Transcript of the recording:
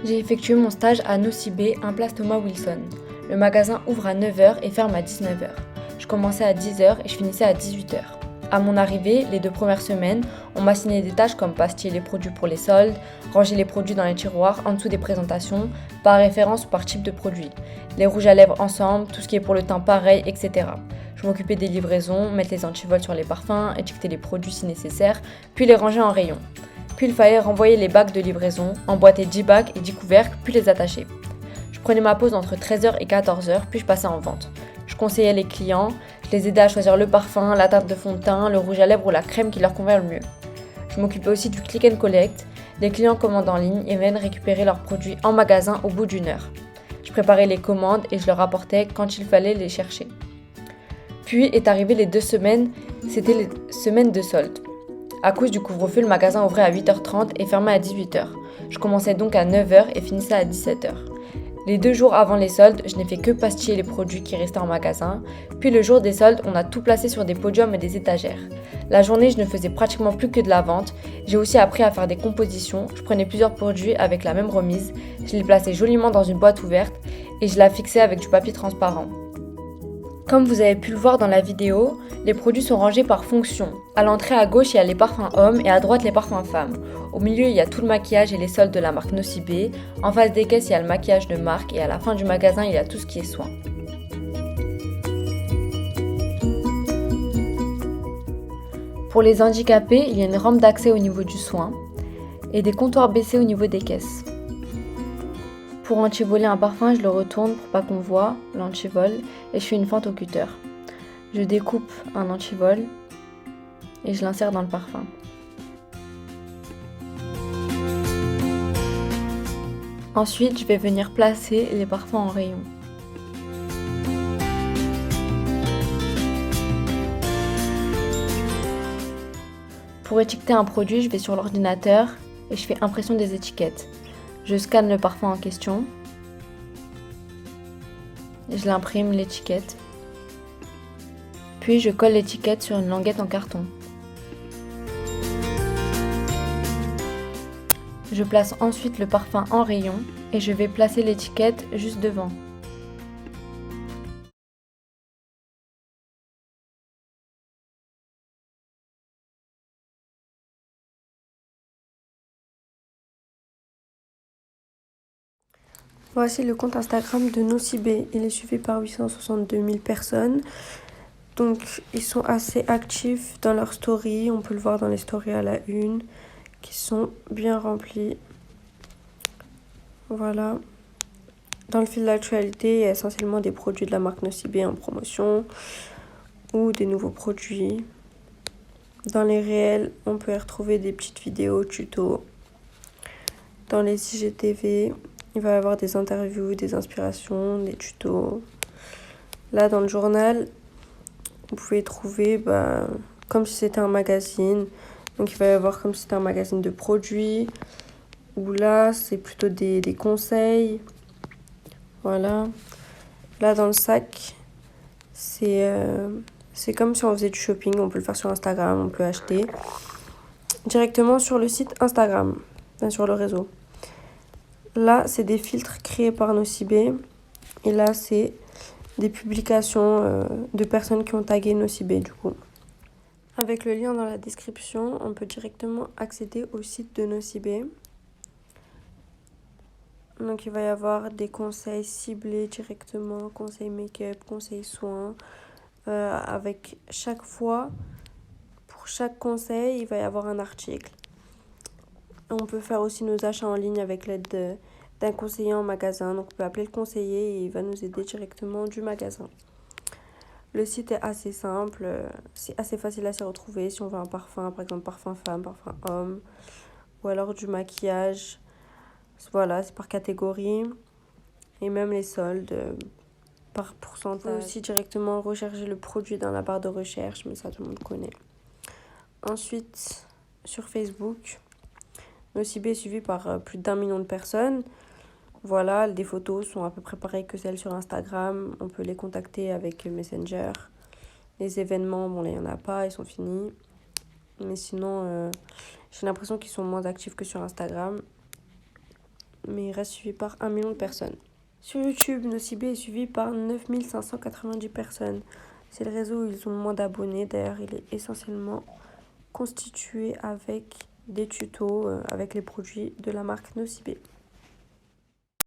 J'ai effectué mon stage à Nocibé, un place Thomas Wilson. Le magasin ouvre à 9h et ferme à 19h. Je commençais à 10h et je finissais à 18h. À mon arrivée, les 2 premières semaines, on m'a assigné des tâches comme pastiller les produits pour les soldes, ranger les produits dans les tiroirs en dessous des présentations, par référence ou par type de produit. Les rouges à lèvres ensemble, tout ce qui est pour le teint pareil, etc. Je m'occupais des livraisons, mettre les antivols sur les parfums, étiqueter les produits si nécessaire, puis les ranger en rayon. Puis il fallait renvoyer les bacs de livraison, emboîter 10 bacs et 10 couvercles, puis les attacher. Je prenais ma pause entre 13h et 14h, puis je passais en vente. Je conseillais les clients, je les aidais à choisir le parfum, la teinte de fond de teint, le rouge à lèvres ou la crème qui leur convient le mieux. Je m'occupais aussi du click and collect. Les clients commandent en ligne et viennent récupérer leurs produits en magasin au bout d'1 heure. Je préparais les commandes et je leur apportais quand il fallait les chercher. Puis est arrivé les 2 semaines, c'était les semaines de solde. À cause du couvre-feu, le magasin ouvrait à 8h30 et fermait à 18h. Je commençais donc à 9h et finissais à 17h. Les 2 jours avant les soldes, je n'ai fait que pastiller les produits qui restaient en magasin. Puis le jour des soldes, on a tout placé sur des podiums et des étagères. La journée, je ne faisais pratiquement plus que de la vente. J'ai aussi appris à faire des compositions. Je prenais plusieurs produits avec la même remise. Je les plaçais joliment dans une boîte ouverte et je la fixais avec du papier transparent. Comme vous avez pu le voir dans la vidéo, les produits sont rangés par fonction. À l'entrée à gauche, il y a les parfums hommes et à droite les parfums femmes. Au milieu, il y a tout le maquillage et les soldes de la marque Nocibé. En face des caisses, il y a le maquillage de marque et à la fin du magasin, il y a tout ce qui est soin. Pour les handicapés, il y a une rampe d'accès au niveau du soin et des comptoirs baissés au niveau des caisses. Pour antivoler un parfum, je le retourne pour pas qu'on voit l'antivol et je fais une fente au cutter. Je découpe un antivol et je l'insère dans le parfum. Ensuite, je vais venir placer les parfums en rayon. Pour étiqueter un produit, je vais sur l'ordinateur et je fais impression des étiquettes. Je scanne le parfum en question. Je l'imprime l'étiquette. Puis je colle l'étiquette sur une languette en carton. Je place ensuite le parfum en rayon et je vais placer l'étiquette juste devant. Voici le compte Instagram de Nocibé. Il est suivi par 862 000 personnes. Donc ils sont assez actifs dans leurs stories. On peut le voir dans les stories à la une, qui sont bien remplies. Voilà. Dans le fil d'actualité, il y a essentiellement des produits de la marque Nocibé en promotion ou des nouveaux produits. Dans les réels, on peut y retrouver des petites vidéos, tutos. Dans les IGTV, il va y avoir des interviews, des inspirations, des tutos. Là, dans le journal, vous pouvez trouver comme si c'était un magazine. Donc, il va y avoir comme si c'était un magazine de produits. Ou là, c'est plutôt des conseils. Voilà. Là, dans le sac, c'est comme si on faisait du shopping. On peut le faire sur Instagram, on peut acheter directement sur le site Instagram, sur le réseau. Là, c'est des filtres créés par Nocibé. Et là, c'est des publications de personnes qui ont tagué Nocibé, du coup. Avec le lien dans la description, on peut directement accéder au site de Nocibé. Donc, il va y avoir des conseils ciblés directement, conseils make-up, conseils soins. Avec chaque fois, pour chaque conseil, il va y avoir un article. On peut faire aussi nos achats en ligne avec l'aide d'un conseiller en magasin. Donc, on peut appeler le conseiller et il va nous aider directement du magasin. Le site est assez simple, c'est assez facile à s'y retrouver. Si on veut un parfum, par exemple parfum femme, parfum homme, ou alors du maquillage. Voilà, c'est par catégorie. Et même les soldes par pourcentage. On peut aussi directement rechercher le produit dans la barre de recherche, mais ça tout le monde connaît. Ensuite, sur Facebook, Nocibé est suivi par plus d'1 million de personnes. Voilà, les photos sont à peu près pareilles que celles sur Instagram. On peut les contacter avec Messenger. Les événements, bon là, il n'y en a pas, ils sont finis. Mais sinon, j'ai l'impression qu'ils sont moins actifs que sur Instagram. mais il reste suivi par 1 million de personnes. Sur YouTube, Nocibé est suivi par 9590 personnes. C'est le réseau où ils ont le moins d'abonnés. D'ailleurs, il est essentiellement constitué avec des tutos avec les produits de la marque Nocibé.